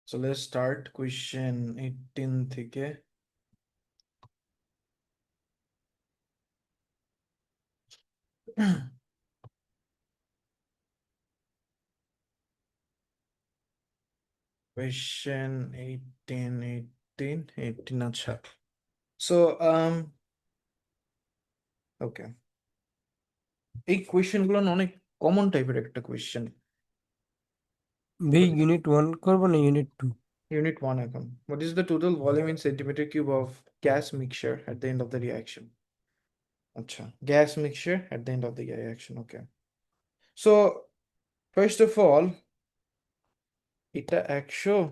So let's start question 18 থেকে question 18 আচ্ছা so okay এই কোয়েশ্চেন গুলো না অনেক কমন টাইপের একটা কোয়েশ্চেন ভাই ইউনিট 1 করব না ইউনিট 2? unit 1 এখন what is the total volume in centimeter cube of gas mixture at the end of the reaction আচ্ছা gas mixture at the end of the reaction okay so first of all এটা 100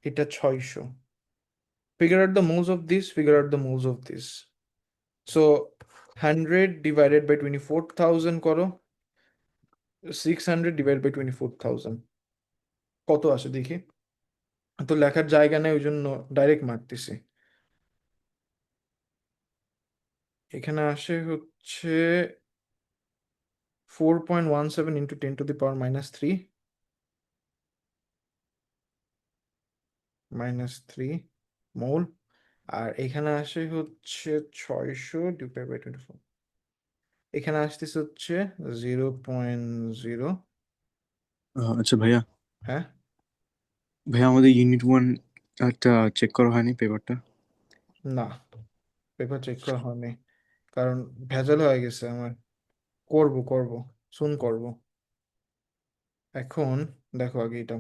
এটা 600 figure out the moles of this figure out the moles of this so 100 divided by 24,000 করো 600 divided by 24,000 কত আসে দেখি তো লেখার জায়গা নেই ওই জন্য ডাইরেক্ট মারতেছি এখানে আসে হচ্ছে 4.17 into 10 to the power minus 3 মোল আর এখানে আসে হচ্ছে 600 ডিভাইড বাই 24 এখানে আসতেছে হচ্ছে 0.0 আচ্ছা ভাইয়া হ্যাঁ ভাইয়া আমাদের ইউনিট 1 একটা চেক করা হয়নি পেপারটা। না পেপার চেক করা হয়নি কারণ ভেজাল হয়ে গেছে আমার করব শুন করব এখন দেখো আগে এটা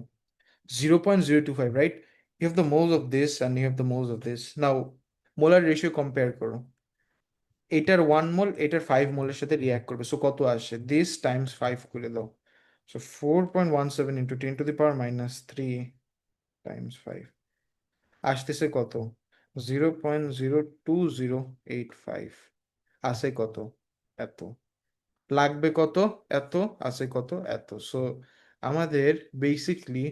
0.025 right you have the moles of this and you have the moles of this now molar ratio compare করো এটার 1 মোল এটার 5 মোলের সাথে রিঅ্যাক্ট করবে সো কত আসে this times 5 করে দাও so 4.17 into 10 to the power minus 3 times 5 আসতেছে কত 0.02085 আসে কত এত লাগবে কত এত আছে কত এত সো আমাদের বেসিকলি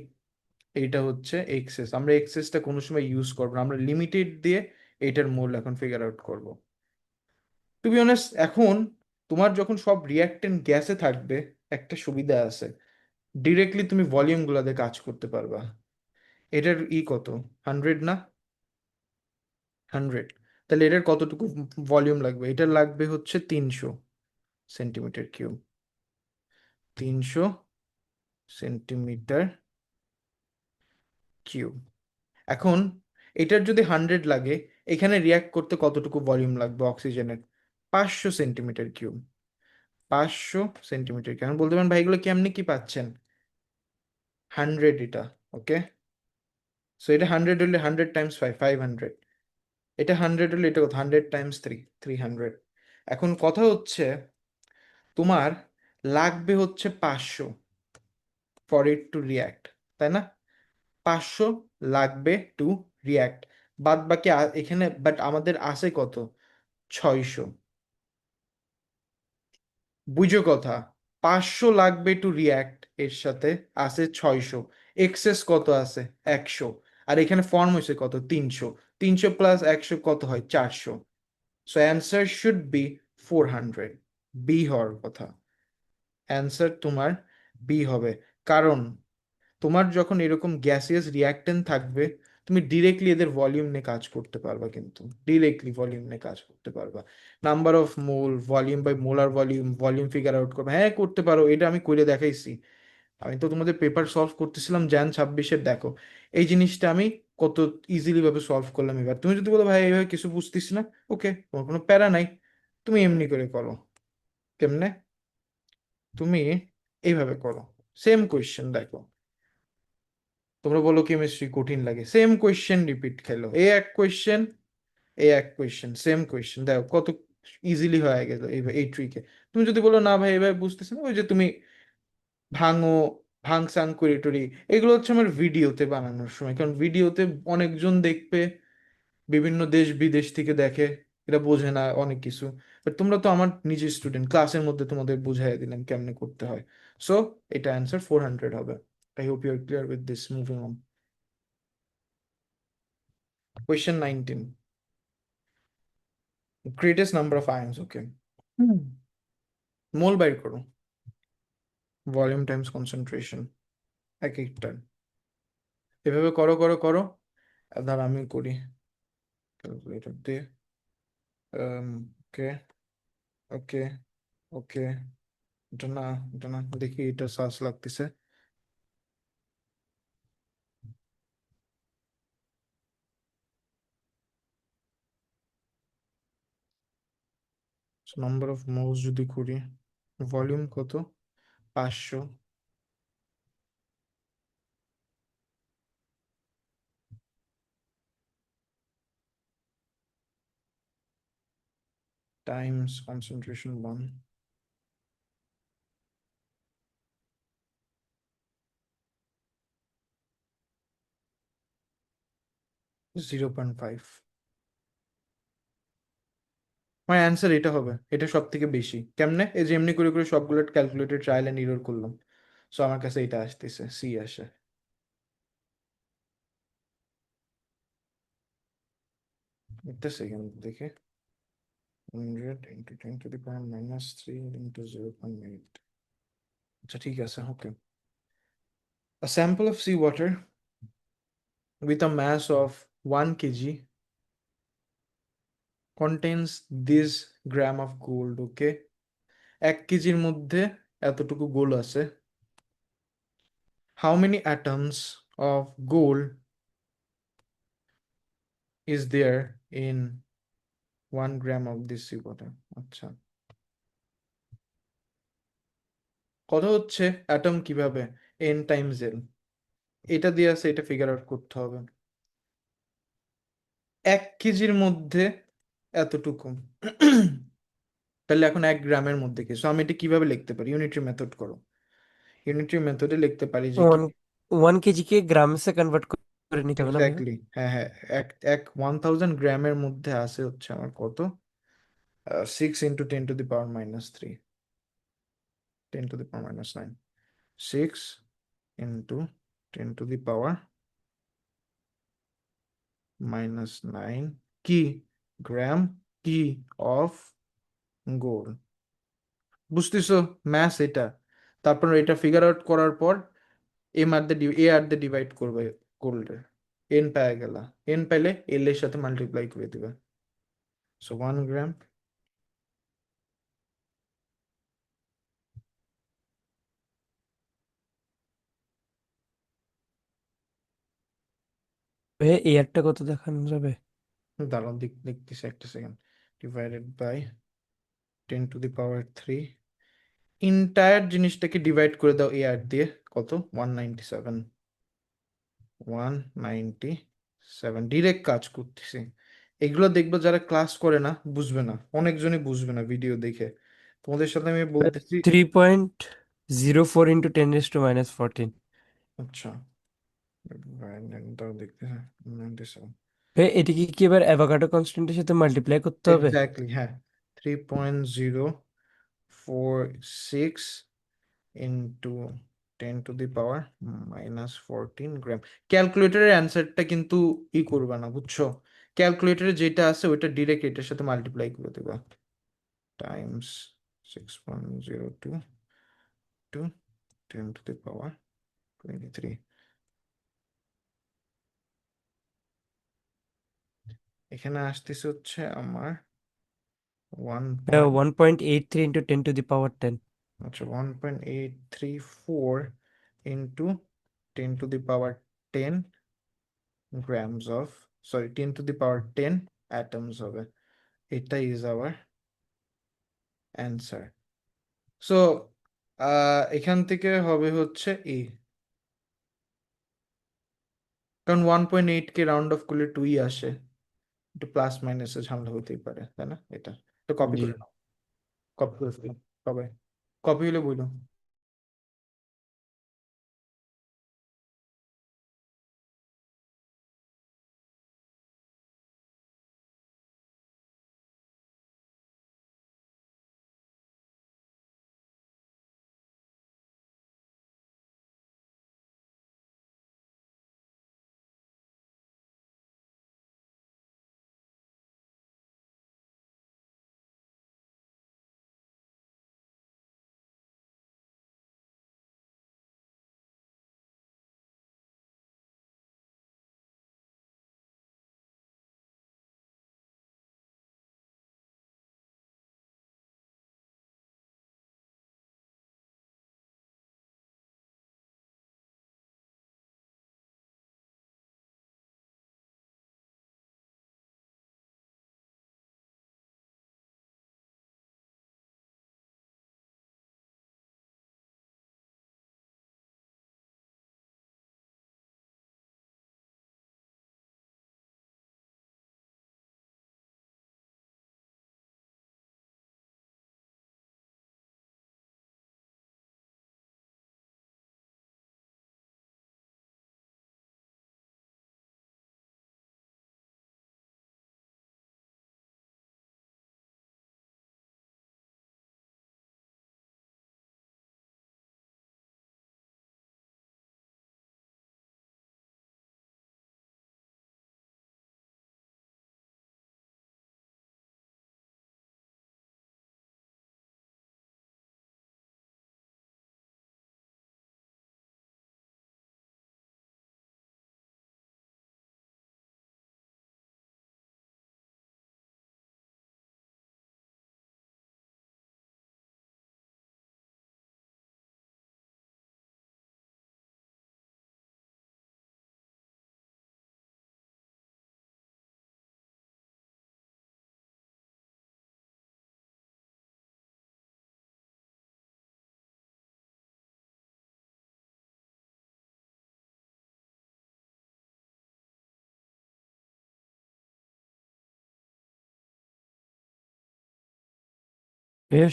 এইটা হচ্ছে এক্সেস আমরা এক্সেসটা কোনো সময় ইউজ করবো না আমরা লিমিটেড দিয়ে এটার মূল এখন ফিগার আউট করব টু বি অনেস্ট এখন তোমার যখন সব রিঅ্যাক্টেন্ট গ্যাসে থাকবে একটা সুবিধা আছে ডিরেক্টলি তুমি ভলিউম গুলাতে কাজ করতে পারবা এটার কত 100 না 100 তাহলে এটার কতটুকু ভলিউম লাগবে এটার লাগবে হচ্ছে 300 সেন্টিমিটার কিউব 300 সেন্টিমিটার কিউব এখন এটার যদি 100 লাগে এখানে রিয়াক্ট করতে কতটুকু ভলিউম লাগবে অক্সিজেনের 500 সেন্টিমিটার কিউব 500 সেন্টিমিটার কিউব এখন বলতে পারেন ভাই এগুলো কেমনি কি পাচ্ছেন 100 এটা ওকে সো এটা 100 হলে 100 টাইমস 5 500 এটা 100 হলে এটা কত 100 টাইমস 3 300 এখন কথা হচ্ছে তোমার লাগবে হচ্ছে 500 ফর ইট টু রিয়াক্ট তাই না 500 লাগবে টু রিয়াক্ট বাদ বাকি এখানে বাট আমাদের আছে কত 600 বুঝো কথা 500 লাগবে টু রিয়াক্ট এর সাথে আছে 600 এক্সেস কত আছে 100 আর এখানে ফর্ম হয়েছে কত 300 300 প্লাস 100 কত হয় 400 so answer should be 400 be হওয়ার কথা অ্যান্সার তোমার বি হবে কারণ তোমার যখন এরকম গ্যাসিয়াস রিয়াক্টেন্ট থাকবে তুমি ডিরেক্টলি এদের ভলিউম নিয়ে কাজ করতে পারবা কিন্তু ডিরেক্টলি ভলিউম নিয়ে কাজ করতে পারবা number of mole volume by molar volume volume figure out করবে হ্যাঁ করতে পারো এটা আমি করে দেখাইছি আমি তো তোমাদের পেপার সলভ করতেছিলাম jan 26-এর দেখো এই জিনিসটা আমি কত ইজিলি ভাবে সলভ করলাম এবার তুমি যদি বলো ভাই এইভাবে কিছু বুঝতেছি না ওকে তোমার কোনো প্যারা নাই তুমি এমনি করে করো কেমনে তুমি এইভাবে করো সেম কোয়েশ্চেন দেখো তোমরা বলো কেমিস্ট্রি কঠিন লাগে সেম কোয়েশ্চেন রিপিট খেলো এই এক কোয়েশ্চেন সেম কোয়েশ্চেন দেখো কত ইজিলি হয়ে গেল এই ট্রিকে তুমি যদি বলো না ভাই এভাবে বুঝতেছ না ওই যে তুমি ভাঙো ভাঙসাং করে টরি এগুলো হচ্ছে আমার ভিডিওতে বানানোর সময় কারণ ভিডিওতে অনেকজন দেখবে বিভিন্ন দেশ বিদেশ থেকে দেখে এটা বোঝে না অনেক কিছু বাট তোমরা তো আমার নিজের স্টুডেন্ট ক্লাসের মধ্যে তোমাদের বুঝাই দিলাম কেমনে করতে হয় সো এটা অ্যান্সার 400 হবে I hope you are clear with this moving on Question 19. Greatest number of ions, okay. Mole বাইর করো ভলিউম টাইমস কনসেন্ট্রেশন এক একটা এভাবে করো করো করো। ধর আমি করি ক্যালকুলেটর দিয়ে। ওকে ওকে ওকে, এটা না, এটা না, দেখি এটা সার্চ লাগতেছে। নাম্বার অফ মোলস যদি করি, ভলিউম কত, 500, টাইমস কনসেন্ট্রেশন 1, 0.5। আমার অ্যান্সার এটা হবে, এটা সব থেকে বেশি। কেমনে? এই যে এমনি করে করে সবগুলো ক্যালকুলেটেড ট্রায়াল এন্ড এরর করলাম, সো আমার কাছে এটা আসতেছে, সি আসে। একটা সেকেন্ড দেখে, 100 ইন্টু 10⁻³ ইন্টু 0.8। আচ্ছা ঠিক আছে, ওকে। A sample of seawater with a mass of 1 kg contains this gram of gold, ওকে। 1 কেজির মধ্যে এতটুকু গোল্ড আছে। How many atoms of gold is there in 1 gram of this seawater? আচ্ছা, কথা হচ্ছে অ্যাটম কিভাবে, n টাইমস l, এটা দিয়ে আছে, এটা ফিগার আউট করতে হবে। 1 কেজির মধ্যে এতটুকু, তাহলে এখন 1 গ্রামের মধ্যে কি? সো আমি এটা কিভাবে লিখতে পারি? ইউনিটরি মেথড করো। ইউনিটরি মেথডে লিখতে পারি যে কি, 1 1 কেজি কে গ্রাম সে কনভার্ট করে নিতে হবে না ভাইয়া? এক্স্যাক্টলি, হ্যাঁ হ্যাঁ, এক এক 1000 গ্রামের মধ্যে আছে হচ্ছে আমার কত, 6 × 10⁻³ 10⁻⁹, 6 × 10⁻⁹ কি গ্রাম কি অফ গোল্ড। বুঝতেছো ম্যাথস এটা? তারপর এটা ফিগার আউট করার পর এ আর দিয়ে ডিভাইড করবে গোল্ডের, এন পেয়ে গেলা, এন পেলে এল এর সাথে মাল্টিপ্লাই করে দিবে। সো 1 গ্রাম, ভাইয়া এয়ারটা কত দেখানো যাবে? দাঁড়াও দেখতেছি একটা সেকেন্ড, ডিভাইডেড বাই 10⁻³ ইন্টায়ার জিনিসটাকে ডিভাইড করে দাও এ আর দিয়ে, কত, 197, 197, ডিরেক্ট কাজ করতেছি। এগুলো দেখবো যারা ক্লাস করে না বুঝবে না, অনেকজনই বুঝবে না ভিডিও দেখে, তোমাদের সাথে আমি বলতেছি। 3.04 × 10⁻⁻14। আচ্ছা, তাও দেখতেছি 97, ভাইয়া এটিকে কি এবার অ্যাভোগাড্রো কনস্ট্যান্টের সাথে মাল্টিপ্লাই করতে হবে? এক্স্যাক্টলি হ্যাঁ, 3.046 ইন্টু 10⁻⁻14 গ্রাম। ক্যালকুলেটরের অ্যান্সারটা কিন্তু করবে না, বুঝছো? ক্যালকুলেটরে যেটা আছে ওইটা ডিরেক্ট এটার সাথে মাল্টিপ্লাই করে দেবা, টাইমস 6.02 টু 10⁻23। এখানে আসতেছে হচ্ছে আমার 1 পয়েন্ট, 1.83 × 10⁻10। আচ্ছা 1.834 into 10⁻10 grams of, sorry, 10⁻10 atoms হবে। এটা ইজ আওয়ার অ্যান্সার। সো এখান থেকে হবে হচ্ছে এ, কারণ 1.8 কে রাউন্ড অফ করলে 2 আসে, একটু প্লাস মাইনাসে ঝামেলা হতেই পারে, তাই না? এটা তো কপি জি। করে নাও, কপি করে ফেলো, কবে কপি হলে বইলো।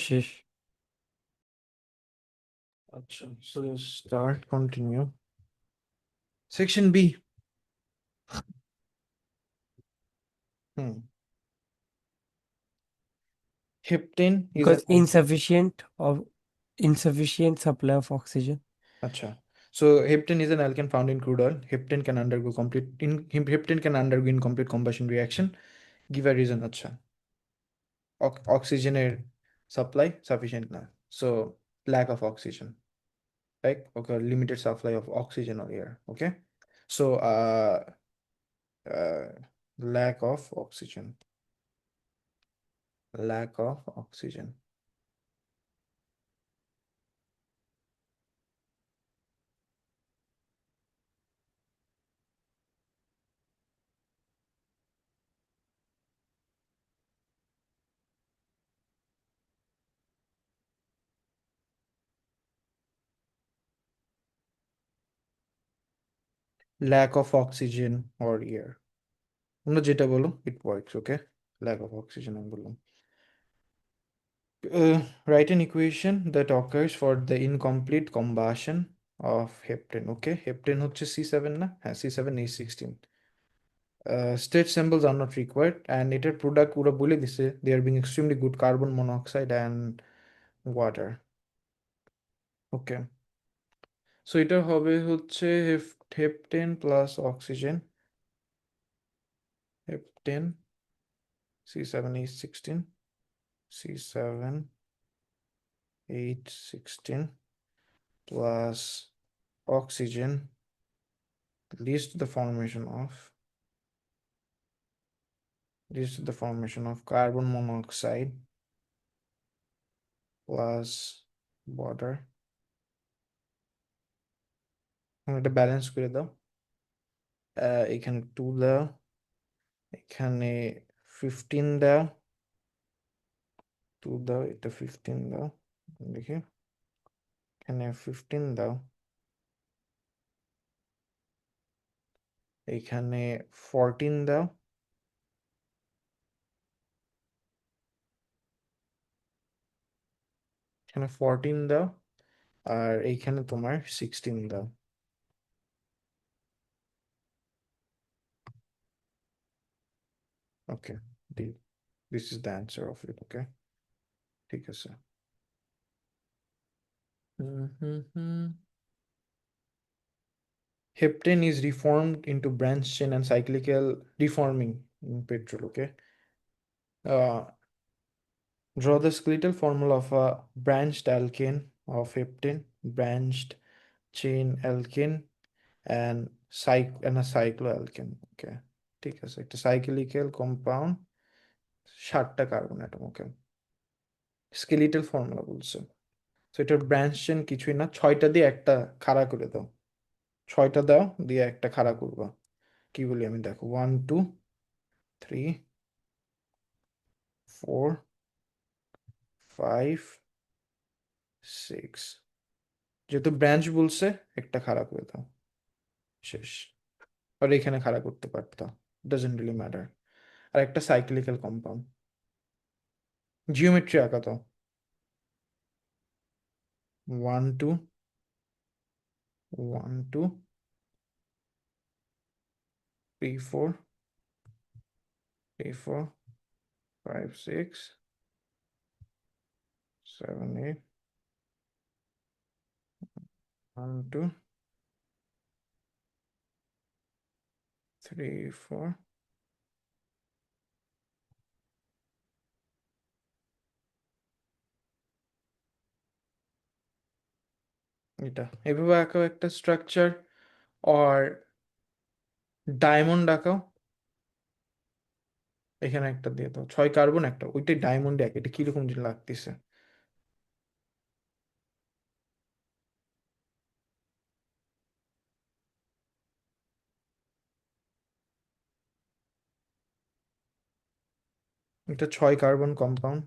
শেষ। আচ্ছা, so start, continue. Section B. Hmm. Heptane is Because an insufficient supply of oxygen. Acha. So heptane is an alkane found in crude oil. Heptane can undergo incomplete combustion reaction. Give a reason. Acha. Oxygen supply sufficient না. So lack of oxygen. Right? Okay, limited supply of oxygen or air. Okay. So uh, lack of oxygen. Lack of oxygen. Lack of oxygen or air. তোমরা যেটা বলো it works. Okay. Lack of oxygen আমি বললাম। Write an equation that occurs for the incomplete combustion of heptane. Okay, heptane হচ্ছে C7 না? হ্যাঁ, C7H16. State symbols are not required and এটার product ওরা বলে দিছে they are being extremely good carbon monoxide and water. Okay, so এটা হবে হচ্ছে heptane plus oxygen, heptane C7H16, C7H16 plus oxygen leads to the formation of carbon monoxide plus water. এটা balance করে দাও। এখানে 2 দাও, এখানে 15 দাও, 2 দাও, এটা 15 দাও, দেখি এখানে 15 দাও, এখানে 14 দাও, এখানে 14 দাও, আর এইখানে তোমার 16 দাও। ওকে, this is the answer of it. Okay, ঠিক আছে। Heptane is reformed into branch chain and cyclical reforming in petrol. Okay. Draw the skeletal formula of a branched alkane of heptane, branched chain alkane, and a cycloalkane. Okay. ঠিক আছে, একটা cyclical compound, 7টা carbon atom. ওকে, skeletal formula বলছে। তো এটার branch chain কিছুই না, 6টা দিয়ে একটা খাড়া করে দাও, 6টা দাও দিয়ে একটা খাড়া করবা। কি বলি আমি, দেখো 1 2 3 4 5 6, যেহেতু ব্রাঞ্চ বলছে একটা খাড়া করে দাও, শেষ। আর এখানে খাড়া করতে পারতো, ডাজন্ট রিলি ম্যাটার। আর একটা সাইক্লিক্যাল কম্পাউন্ড, জিওমেট্রি আঁকা তো, 1 2 1 2 3 4 3 4 5 6 7 8 1 2 3 4 এটা এভাবে আঁকাও একটা স্ট্রাকচার। আর ডায়মন্ড আঁকাও, এখানে একটা দিয়ে দাও, 6 কার্বন একটা, ওইটাই ডায়মন্ড এক, এটা কিরকম যে লাগতেছে। এটা 6 কার্বন কম্পাউন্ড,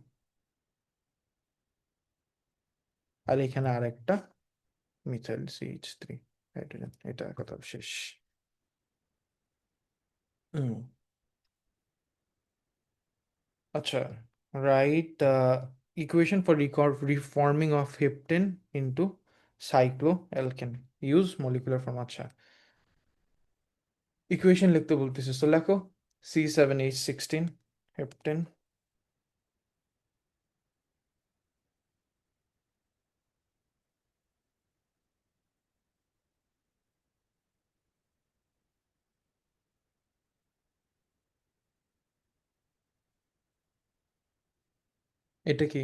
আর এখানে আর একটা মিথাইল CH3 হাইড্রোজেন, এটা কথা শেষ। হুম, আচ্ছা, right Equation for reforming of heptane into cycloalkane. Use molecular form. আচ্ছা, ইকুয়েশন লিখতে বলতেছে, সো লেখো C7H16 হেপটেন। এটা কি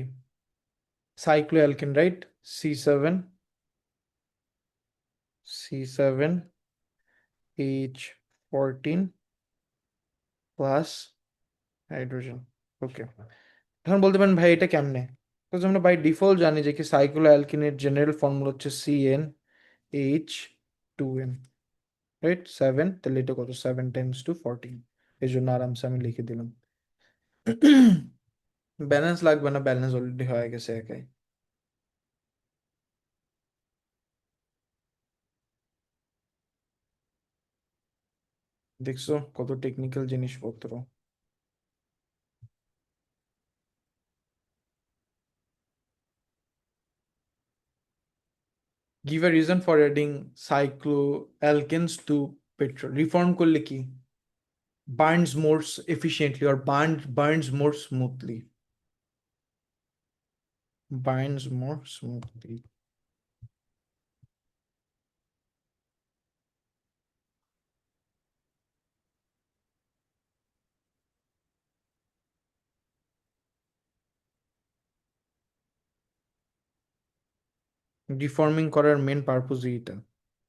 cycloalkane, right? C7H14 plus hydrogen. Okay, এখন বলতে পারেন ভাই এটা কেমনে? বিকজ আমরা বাই ডিফল্ট জানি যে কি সাইক্লোঅ্যালকিনের জেনারেল ফর্মুলা হচ্ছে CnH2n, রাইট? 7, তাহলে এটা কত? 7 × 2 = 14। এই জন্য আরামসে আমি লিখে দিলাম। ব্যালেন্স লাগবে না, ব্যালেন্স অলরেডি হয়ে গেছে একাই। দেখছো কত টেকনিক্যাল জিনিসপত্র। Give a reason for adding cycloalkanes to petrol. Reform করলে কি burns more efficiently or burns more smoothly? Burns more smoothly. Deforming করার মেন পারপোজই এটা,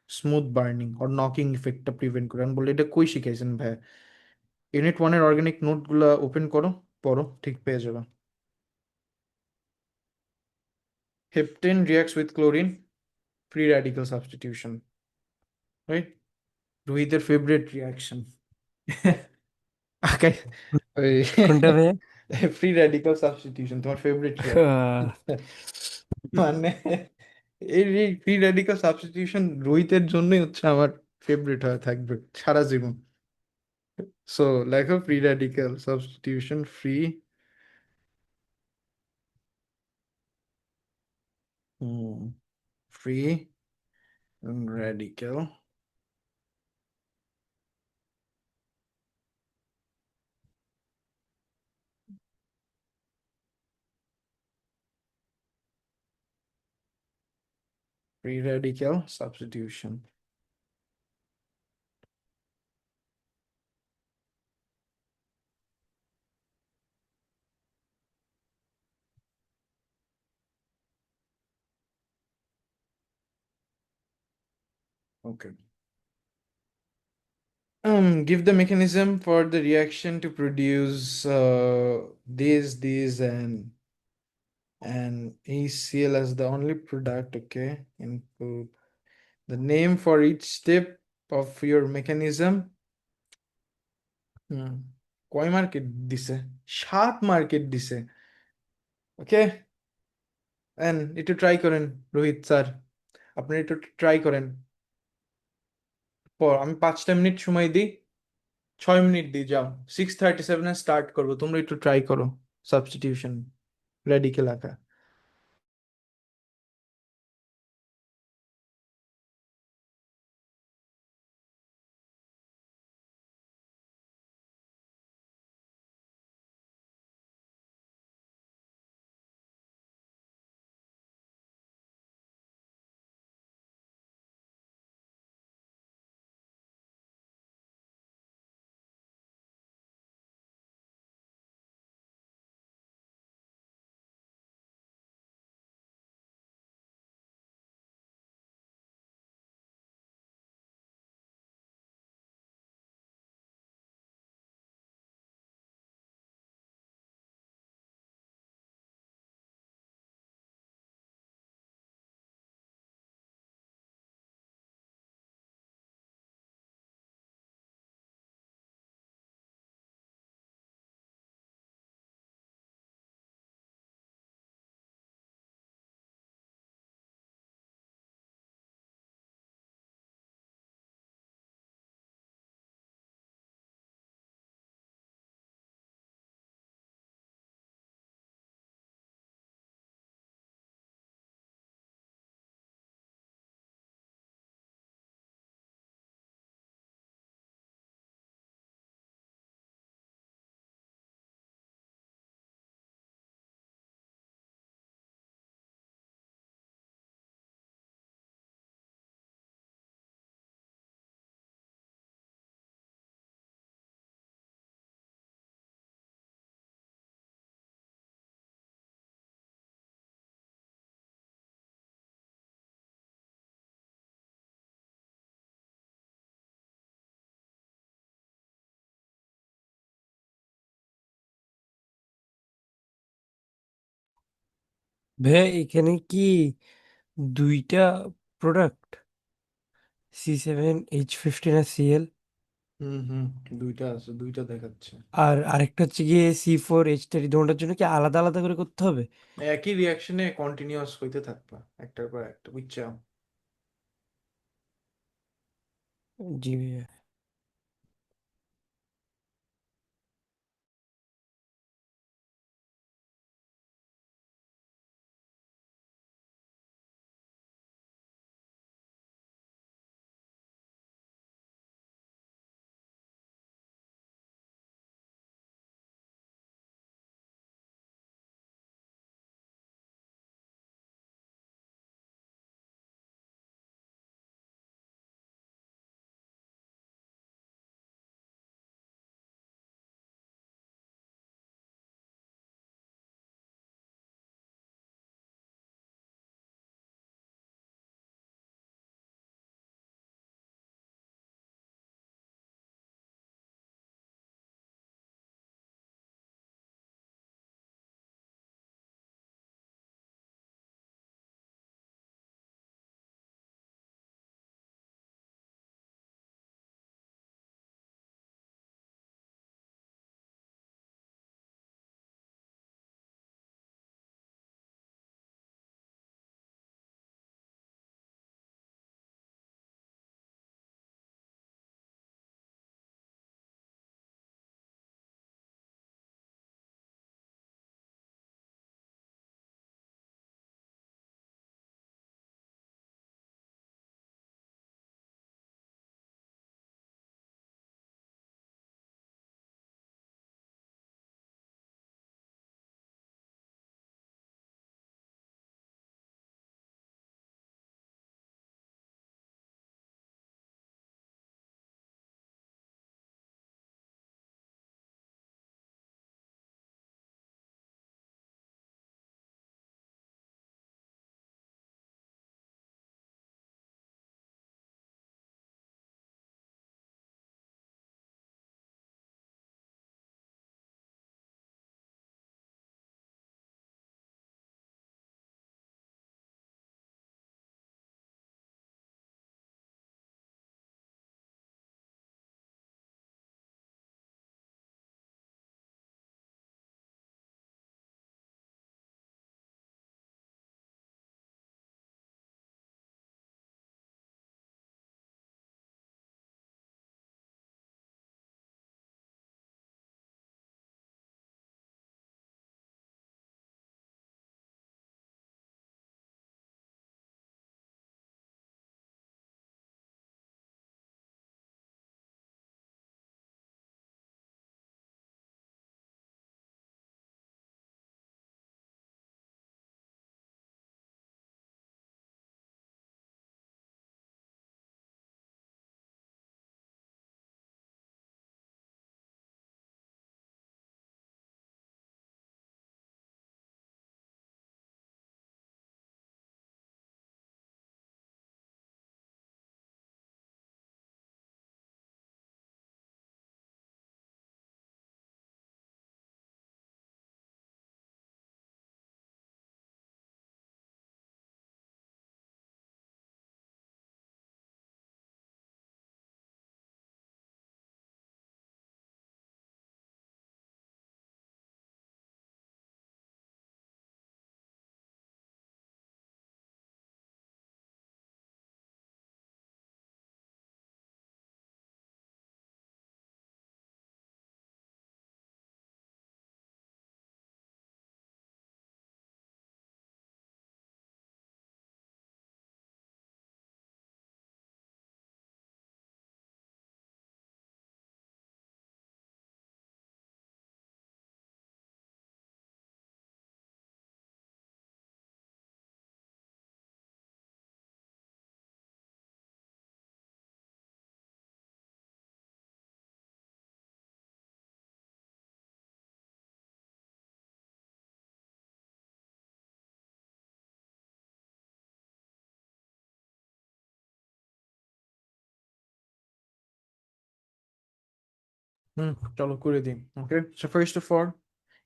স্মুথ বার্নিং অর নকিং ইফেক্টটা প্রিভেন্ট করে। আমি বলি এটা কই শিখাইছেন ভাই? ইউনিট 1-এর অর্গানিক নোটগুলো ওপেন করো, পড়ো, ঠিক পেয়ে যাবে। Heptane reacts with chlorine, free radical substitution, right? রোহিতের ফেভারিট রিয়াকশন। ওকে, ওই কোনটা ভাইয়া? ফ্রি র্যাডিক্যাল সাবস্টিটিউশন তোমার ফেভারিট রিয়াকশন। মানে এই ফ্রি র্যাডিক্যাল সাবস্টিটিউশন রোহিতের জন্যই হচ্ছে আমার ফেভারিট হয়ে থাকবে সারা জীবন। সো লেখো free radical substitution, free radical substitution. Okay, give the mechanism for the reaction to produce these and HCl as the only product. Okay, input the name for each step of your mechanism. কয় market দিছে? 7 market দিছে। ওকে, and একটু try করেন Rohit sir, আপনি একটু try করেন। পর আমি 5টা মিনিট সময় দিই, 6 মিনিট দিই, যাও 6:37-এ স্টার্ট করবো, তোমরা একটু ট্রাই করো সাবস্টিটিউশন রেডিকেল আঁকা। ভাইয়া এখানে কি দুইটা প্রোডাক্ট, C7H15 আর Cl, হুম হুম, দুইটা আছে, দুইটা দেখাচ্ছে। আর আরেকটা হচ্ছে গিয়ে C4H30, দুটোর জন্য কি আলাদা আলাদা করে করতে হবে? একই রিয়াকশনে কন্টিনিউয়াস হইতে থাকবা একটার পর একটা, বুঝছো? জি ভাইয়া। হুম, চলো করে দিই। Okay, so first of all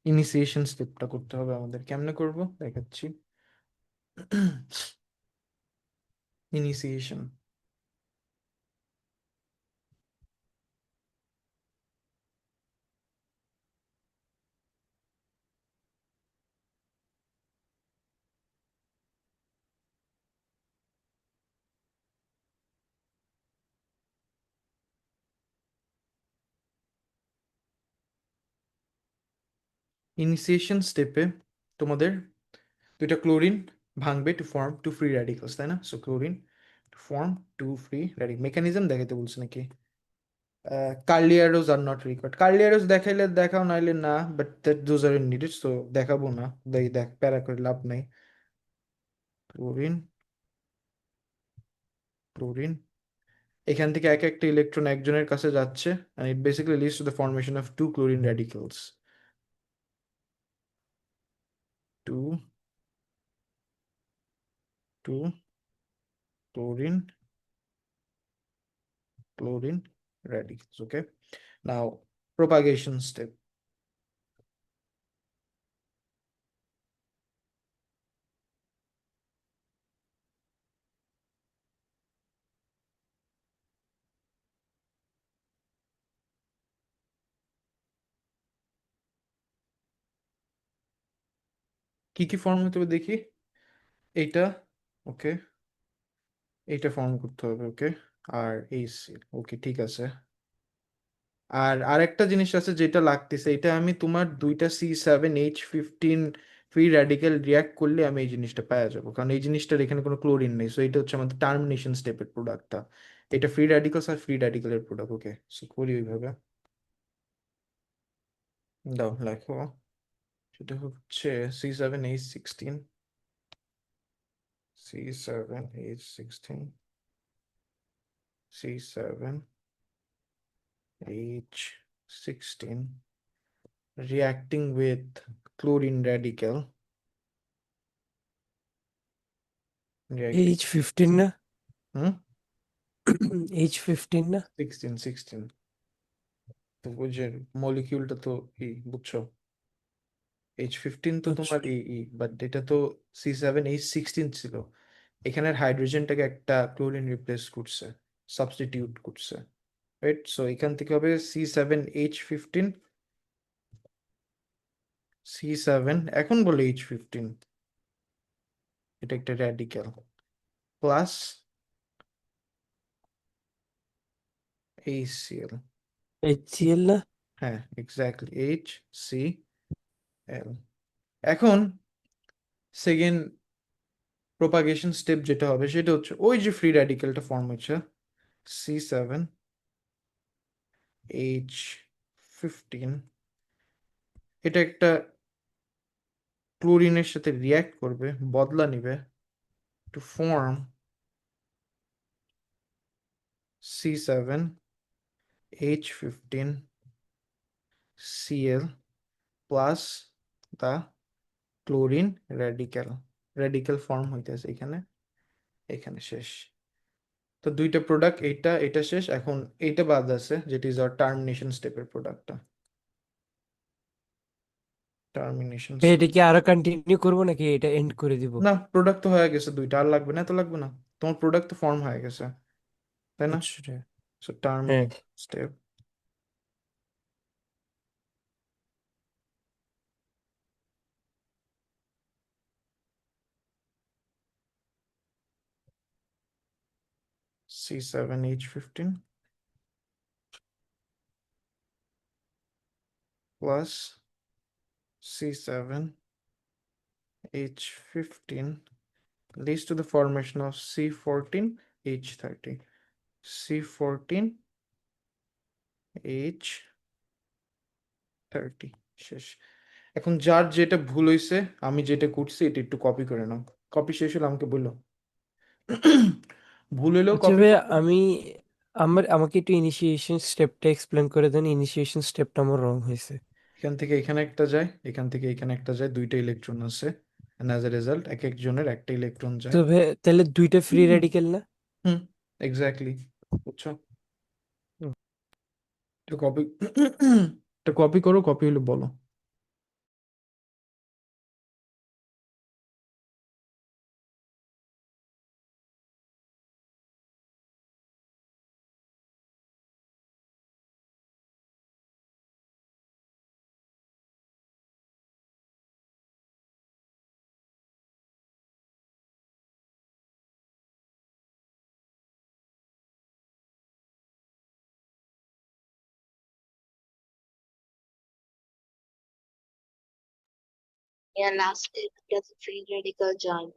initiation স্টেপটা করতে হবে আমাদের। কেমনে করব দেখাচ্ছি। Initiation. ইনিশিয়েশন স্টেপে তোমাদের দুইটা ক্লোরিন ভাঙবে to form two free radicals, তাই না? So chlorine to form two free radical mechanism দেখাইতে বলছে নাকি? Curly arrows are not required. Curly arrows দেখাইলে দেখাও, নাইলে না, but that those are needed, so দেখাবো না। দেখ প্যারা করে লাভ নাই। ক্লোরিন ক্লোরিন এখান থেকে এক একটা ইলেকট্রন একজনের কাছে যাচ্ছে, and it basically leads to the formation of two chlorine radicals. Two chlorine radicals. Okay. Now propagation step. কি কি ফর্ম হতে হবে দেখি। এইটা, ওকে, এইটা ফর্ম করতে হবে, ওকে। আর এই ওকে, ঠিক আছে। আর আরেকটা জিনিস আছে যেটা লাগতেছে, এটা আমি তোমার দুইটা C7H15 ফ্রি র্যাডিক্যাল রিয়াক্ট করলে আমি এই জিনিসটা পাওয়া যাবো, কারণ এই জিনিসটার এখানে কোনো ক্লোরিন নেই, সো এটা হচ্ছে আমাদের টার্মিনেশন স্টেপের প্রোডাক্টটা। এটা ফ্রি র্যাডিক্যালস আর ফ্রি র্যাডিক্যালের প্রোডাক্ট, ওকে। সো করি ওইভাবে, দাও লেখো। সেটা হচ্ছে C7H16, C7H16, C7H16 reacting with chlorine radical, reacting, H15 না? হুম, H15 না? 16 তো ওই যে মলিকিউলটা তো বুঝছো, H15 তো আচ্ছা, তোমার বাট এটা তো C7H16 ছিল। এখানের হাইড্রোজেনটাকে একটা ক্লোরিন রিপ্লেস করছে, সাবস্টিটিউট করছে, রাইট? সো এখান থেকে হবে C7H15, C7 এখন বলে H15, এটা একটা র্যাডিক্যাল, প্লাস HCl। HCl না? হ্যাঁ, এক্স্যাক্টলি, HCl। এখন সেকেন্ড প্রোপাগেশন স্টেপ যেটা হবে সেটা হচ্ছে ওই যে ফ্রি র্যাডিক্যালটা ফর্ম হচ্ছে C7H15, এটা একটা ক্লোরিনের সাথে রিয়্যাক্ট করবে, বদলা নিবে, to form C7H15Cl plus the chlorine radical. Radical form হইতেছে এখানে, এখানে শেষ। তো দুইটা প্রোডাক্ট, এইটা এটা শেষ। এখন এইটা বাদ আছে, যেটি ইজ আর টার্মিনেশন স্টেপের প্রোডাক্টটা, টার্মিনেশন। এটা কি আরো কন্টিনিউ করবো নাকি এটা এন্ড করে দিব? না, প্রোডাক্ট তো হয়ে গেছে দুইটা, আর লাগবে না, এত লাগবে না। তোমার প্রোডাক্ট তো ফর্ম হয়ে গেছে, তাই না? আচ্ছা, সো হ্যাঁ। Termination step, C7H15 plus C7H15 leads to the formation of C14H30, C14H30 শেষ। এখন যার যেটা ভুল হয়েছে, আমি যেটা করছি এটা একটু কপি করে নাও। কপি শেষ হলে আমাকে বললো। ভুল হলেও আচ্ছা কপি ভাইয়া, করবে। আমাকে একটু ইনিশিয়েশন স্টেপটা এক্সপ্লেন করে দেন। ইনিশিয়েশন স্টেপটা আমার রং হয়েছে। এখান থেকে এখানে একটা যায়, এখান থেকে এখানে একটা যায়, দুইটা ইলেকট্রন আছে, and as a result এক একজনের একটা ইলেকট্রন তো যায়। ভাইয়া তাহলে দুইটা ফ্রি রেডিকেল না? হুম, এক্স্যাক্টলি, বুঝছো? হুম। এটা কপি, এটা কপি করো, কপি হলে বলো। Yeah, lastly, does a free radical join?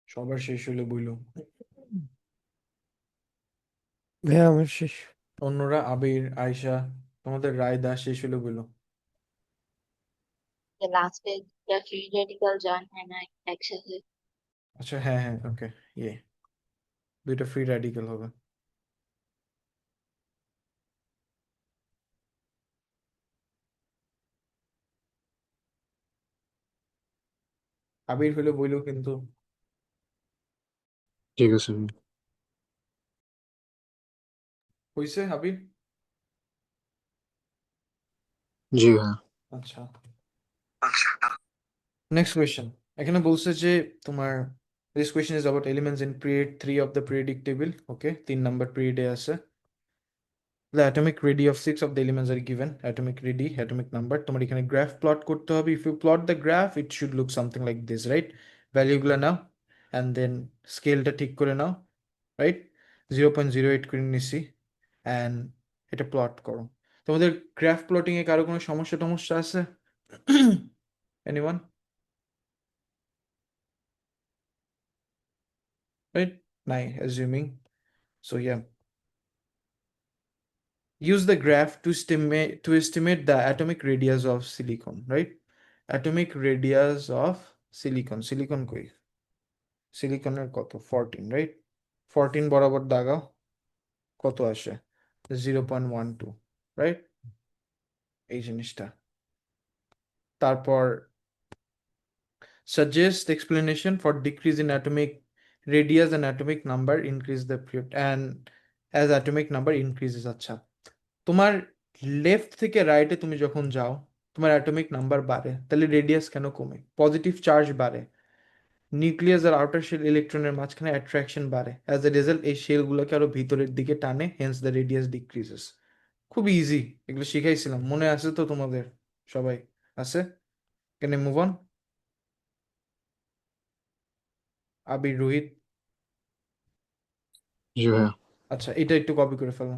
সবার শেষ হলে বইলো। ভাইয়া আমার শেষ। অন্যরা আবির, আয়শা, তোমাদের রায়দা শেষ হলে বইলো। The last page, the free radical join হয় না একসাথে। আচ্ছা হ্যাঁ হ্যাঁ ওকে ইয়ে দুইটা ফ্রি র্যাডিক্যাল হবে আবির হলে বইলো কিন্তু ঠিক আছে ভাইয়া। হইছে আবির জি ভাইয়া। আচ্ছা নেক্সট কোয়েশ্চেন এখানে বলছে যে তোমার this question is about elements in period 3 of the periodic table okay 3 number পিরিয়ডে আছে the atomic radii of 6 of the elements are given atomic radii atomic number তোমার এখানে গ্রাফ প্লট করতে হবে if you plot the graph it should look something like this right ভ্যালুগুলো now and then স্কেলটা ঠিক করে নাও right 0.08 করে নিছি and এটা plot করো তোমাদের গ্রাফ প্লটিং এ কারো কোনো সমস্যা টমস্যা আছে এনিওয়ান রাইট নাই assuming so yeah use the graph to estimate the atomic radius of silicon right atomic radius of silicon কই সিলিকনের কত 14 রাইট 14 বরাবর দাগাও কত আসে 0.12 রাইট এই জিনিসটা তারপর suggest explanation for decrease in atomic radius and atomic number increase the period and as atomic number increases আচ্ছা তোমার লেফট থেকে রাইটে তুমি যখন যাও তোমার অ্যাটমিক নাম্বার বাড়ে তাহলে রেডিয়াস কেন কমে পজিটিভ চার্জ বাড়ে নিউক্লিয়াস আর আউটার শেল ইলেকট্রনের মাঝখানে অ্যাট্রাকশন বাড়ে অ্যাজ এ রেজাল্ট এই শেলগুলোকে আরো ভিতরের দিকে টানে হেন্স দ্য রেডিয়াস ডিক্রিজেস খুব ইজি এগুলো শিখাইছিলাম মনে আছে তো তোমাদের সবাই আছে ক্যান মুভ অন আবির রোহিত জি ভাইয়া। আচ্ছা এটা একটু কপি করে ফেলো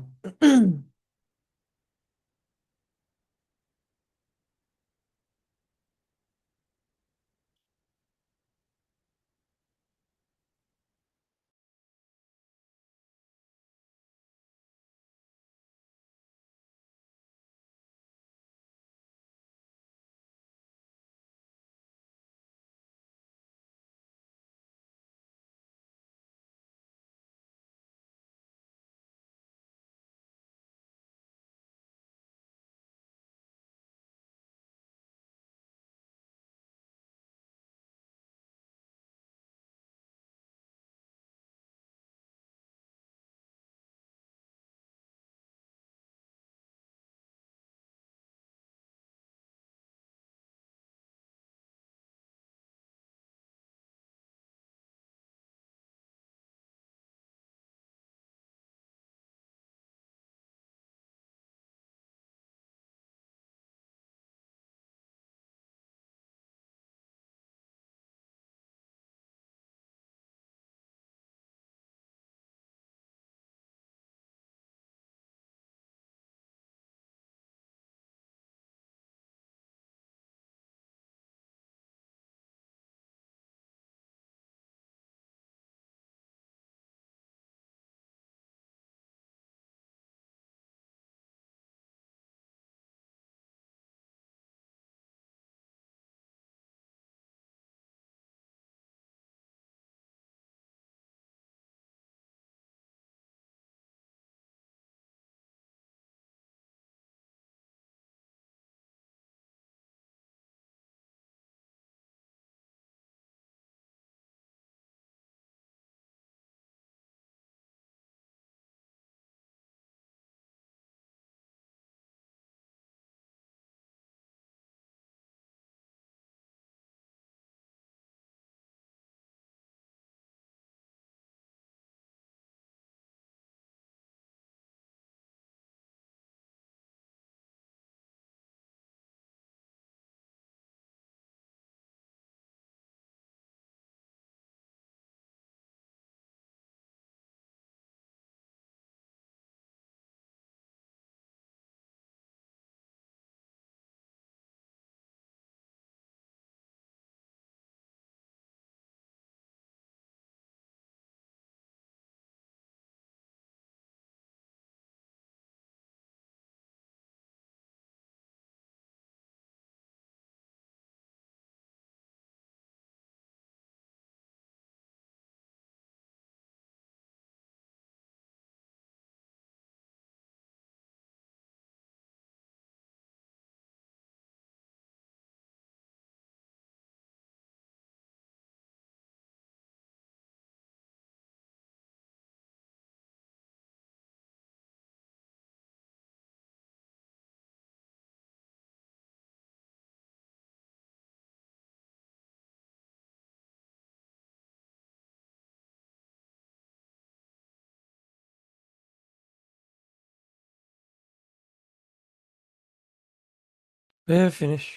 Yeah, finish.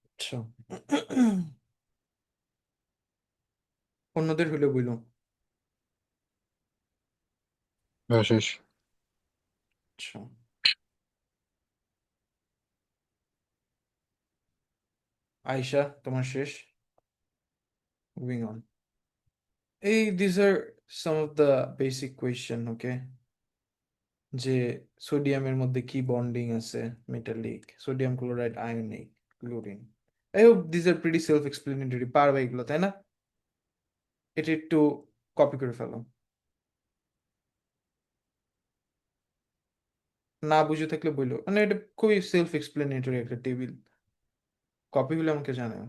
আচ্ছা অন্যদের হইলে বইল। শেষ। আচ্ছা আয়শা তোমার শেষ। Moving on. This are some of the basic question, okay? যে সোডিয়ামের মধ্যে কি বন্ডিং আছে, metallic, sodium chloride, ionic, chlorine. I hope this are pretty self explanatory, পারবে এগুলো, তাই না? এটা একটু কপি করে ফেলো। না বুঝে থাকলে বললো, মানে এটা খুবই সেলফ এক্সপ্লেনেটরি একটা টেবিল। কপি হলে আমাকে জানাও।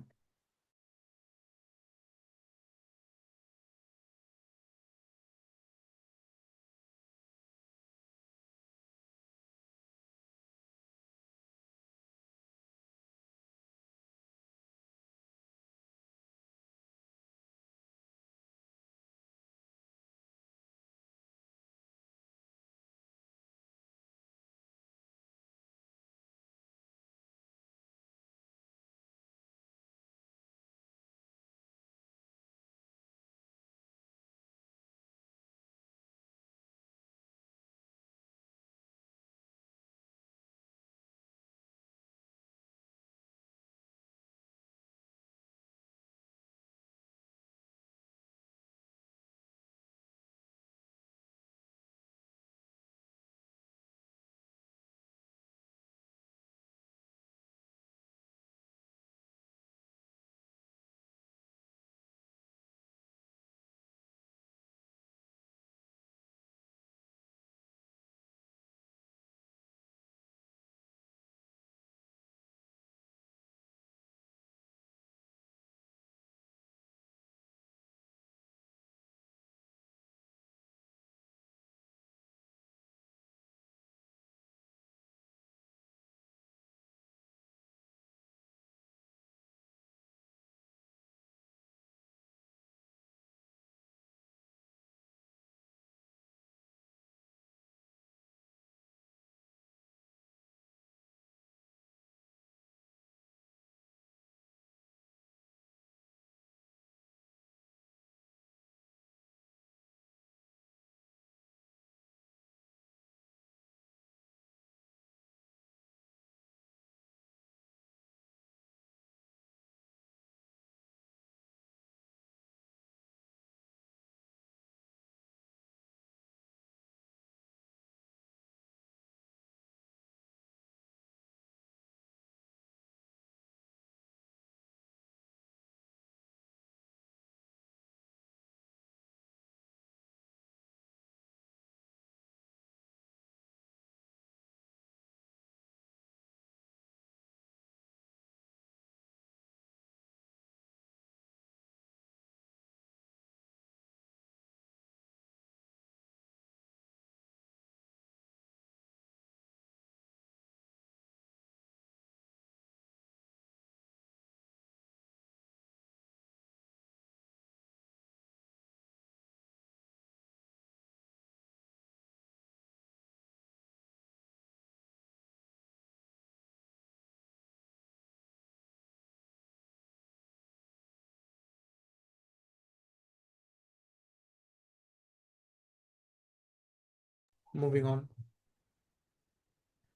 Moving on.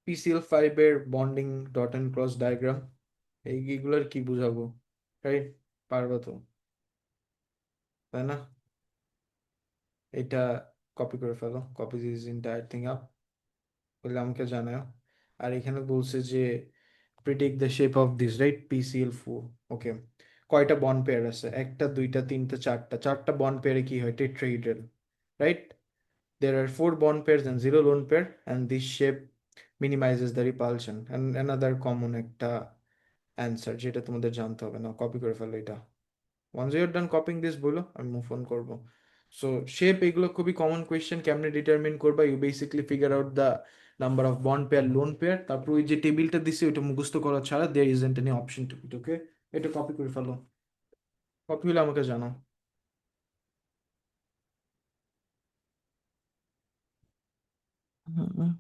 PCl5 এর bonding dot and cross diagram, এইগুলোর কি বুঝাবো? রাইট, পারবা তো, তাই না? এটা কপি করে ফেলো, copy this entire thing up, বলে আমাকে জানাও। আর এখানে বলছে যে predict the shape of this, right? PCl4, okay. কয়টা বন্ড পেয়ার আছে? একটা, দুইটা, তিনটা, চারটা। চারটা বন্ড পেয়ারে কি হয়? টেট্রাহিড্রাল, right? There are four bond pairs and zero lone pair, and this shape minimizes the repulsion. And another common একটা অ্যান্সার যেটা তোমাদের জানতে হবে না, কপি করে ফেলো এটা। Once you are done copying this বলো, আমি মুভ অন করবো। সো শেপ, এগুলো খুবই কমন কোয়েশ্চেন। কেমনে ডিটারমিন করবা? You basically figure out the number of bond pair, lone pair, তারপর ওই যে টেবিলটা দিছে ওইটা মুখস্থ করা ছাড়া there isn't any option to it, okay? এটা কপি করে ফেলো, কপি হলে আমাকে জানাও। Mm-mm.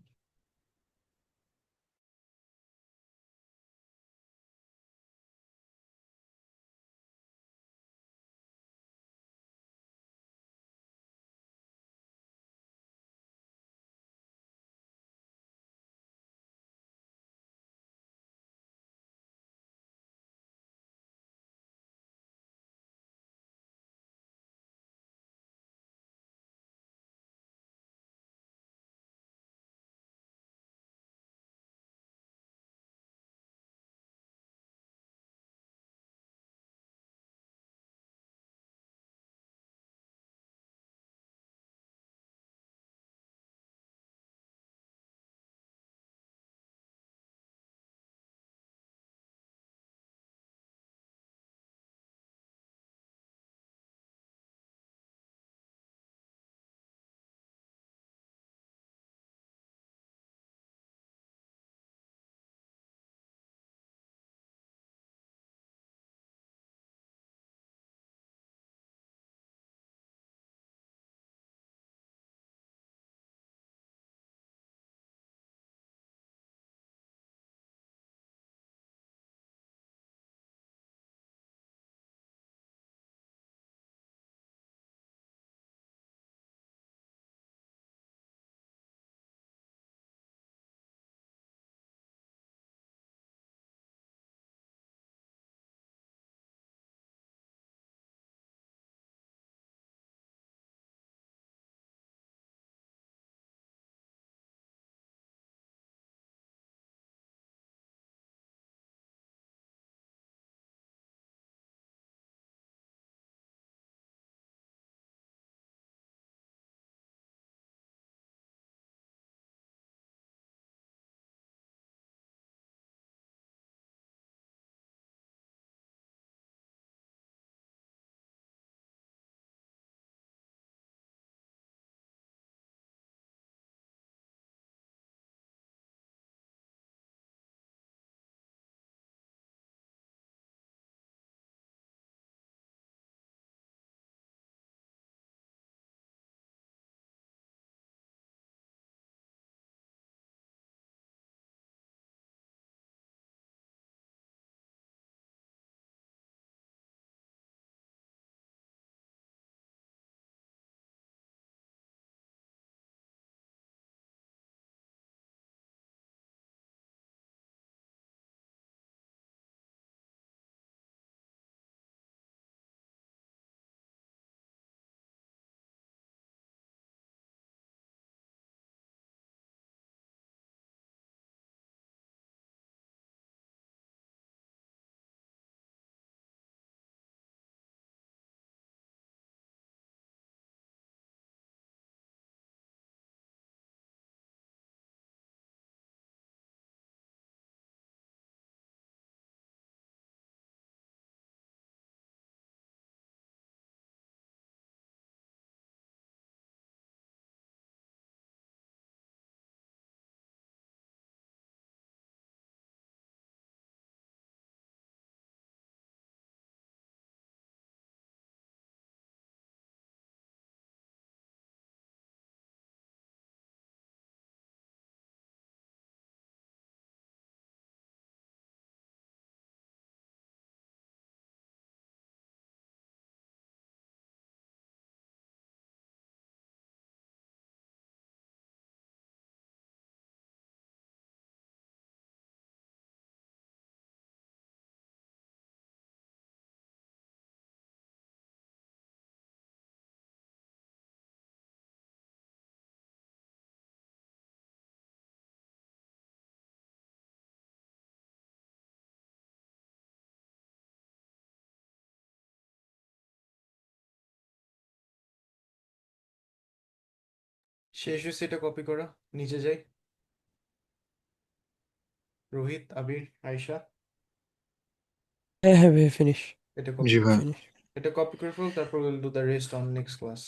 শেষ হয়েছে, এটা কপি করো, নিচে যাই। রোহিত, আবির, আয়শা, হ্যাঁ হ্যাঁ ভাইয়া ফিনিশ এটা জি কপি ভাইয়া। ফিনিশ এটা কপি করে ফেল, তারপর will do the rest on next class.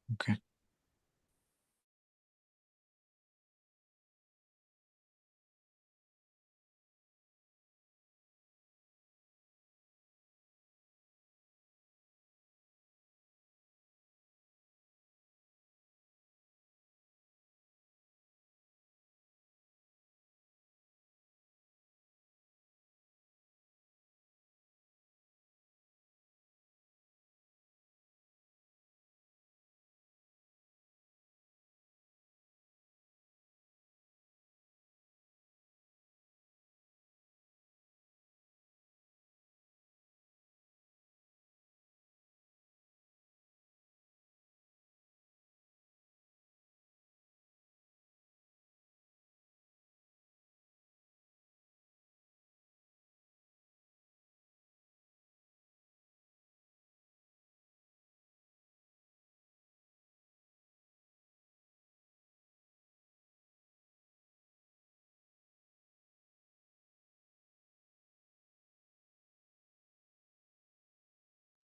Okay.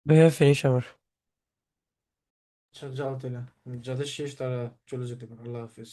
ভাইয়া ফিনিশ আমার আচ্ছা যাও তাহলে, যাদের শেষ তারা চলে যেতে পারো। আল্লাহ হাফিজ।